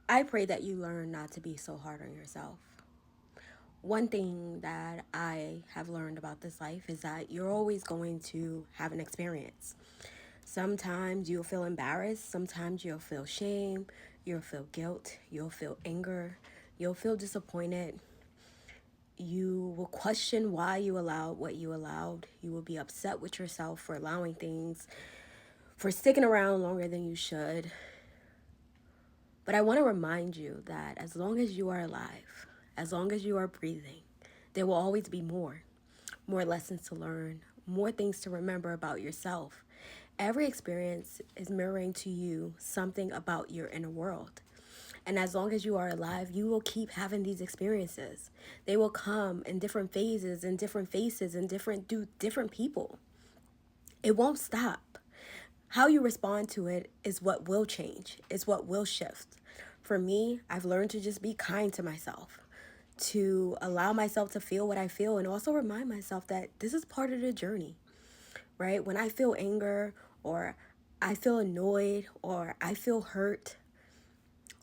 I pray that you learn not to be so hard on yourself. One thing that I have learned about this life is that you're always going to have an experience. Sometimes you'll feel embarrassed, sometimes you'll feel shame, you'll feel guilt, you'll feel anger, you'll feel disappointed. You will question why you allowed what you allowed. You will be upset with yourself for allowing things, for sticking around longer than you should. But I want to remind you that as long as you are alive, as long as you are breathing, there will always be more lessons to learn, more things to remember about yourself. Every experience is mirroring to you something about your inner world. And as long as you are alive, you will keep having these experiences. They will come in different phases, in different faces, and different people. It won't stop. How you respond to it is what will change, is what will shift. For me, I've learned to just be kind to myself, to allow myself to feel what I feel, and also remind myself that this is part of the journey, right? When I feel anger, or I feel annoyed, or I feel hurt,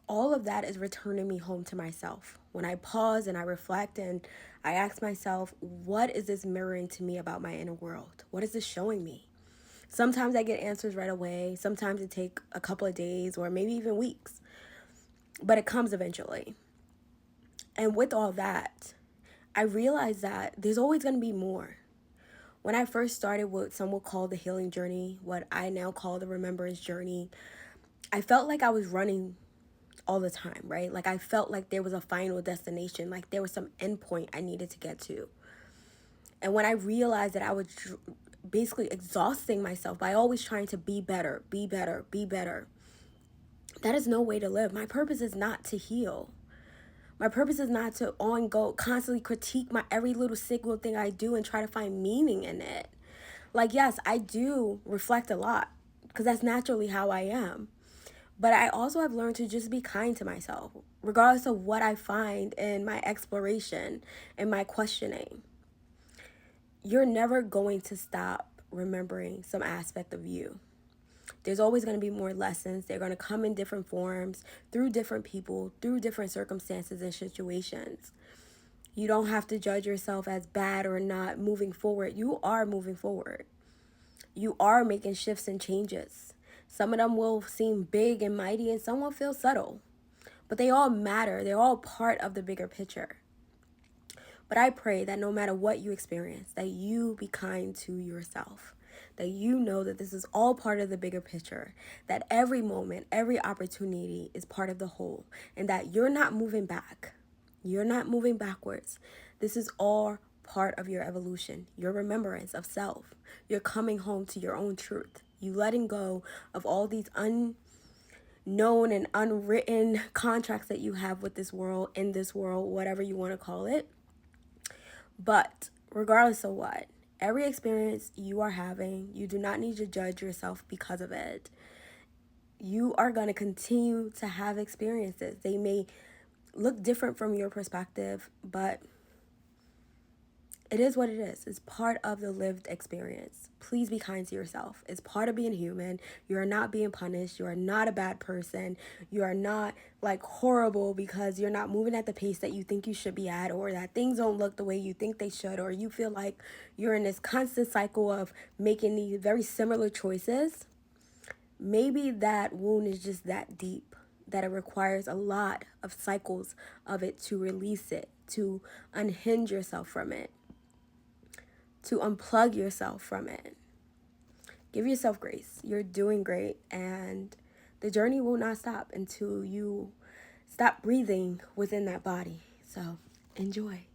all of that is returning me home to myself. When I pause and I reflect and I ask myself, what is this mirroring to me about my inner world? What is this showing me? Sometimes I get answers right away. Sometimes it takes a couple of days or maybe even weeks, but it comes eventually. And with all that, I realized that there's always going to be more. When I first started what some would call the healing journey, what I now call the remembrance journey, I felt like I was running all the time, right? Like I felt like there was a final destination, like there was some endpoint I needed to get to. And when I realized that I was basically exhausting myself by always trying to be better, be better, be better, that is no way to live. My purpose is not to heal. My purpose is not to constantly critique my every little single thing I do and try to find meaning in it. Like, yes, I do reflect a lot because that's naturally how I am. But I also have learned to just be kind to myself, regardless of what I find in my exploration and my questioning. You're never going to stop remembering some aspect of you. There's always going to be more lessons. They're going to come in different forms, through different people, through different circumstances and situations. You don't have to judge yourself as bad or not moving forward. You are moving forward. You are making shifts and changes. Some of them will seem big and mighty, and some will feel subtle. But they all matter. They're all part of the bigger picture. But I pray that no matter what you experience, that you be kind to yourself. That you know that this is all part of the bigger picture. That every moment, every opportunity is part of the whole. And that you're not moving back. You're not moving backwards. This is all part of your evolution, your remembrance of self. You're coming home to your own truth. You letting go of all these unknown and unwritten contracts that you have with this world, in this world, whatever you want to call it. But regardless of what, every experience you are having, you do not need to judge yourself because of it. You are going to continue to have experiences. They may look different from your perspective, but it is what it is. It's part of the lived experience. Please be kind to yourself. It's part of being human. You are not being punished. You are not a bad person. You are not like horrible because you're not moving at the pace that you think you should be at, or that things don't look the way you think they should, or you feel like you're in this constant cycle of making these very similar choices. Maybe that wound is just that deep that it requires a lot of cycles of it to release it, to unhinge yourself from it, to unplug yourself from it. Give yourself grace. You're doing great, and the journey will not stop until you stop breathing within that body. So enjoy.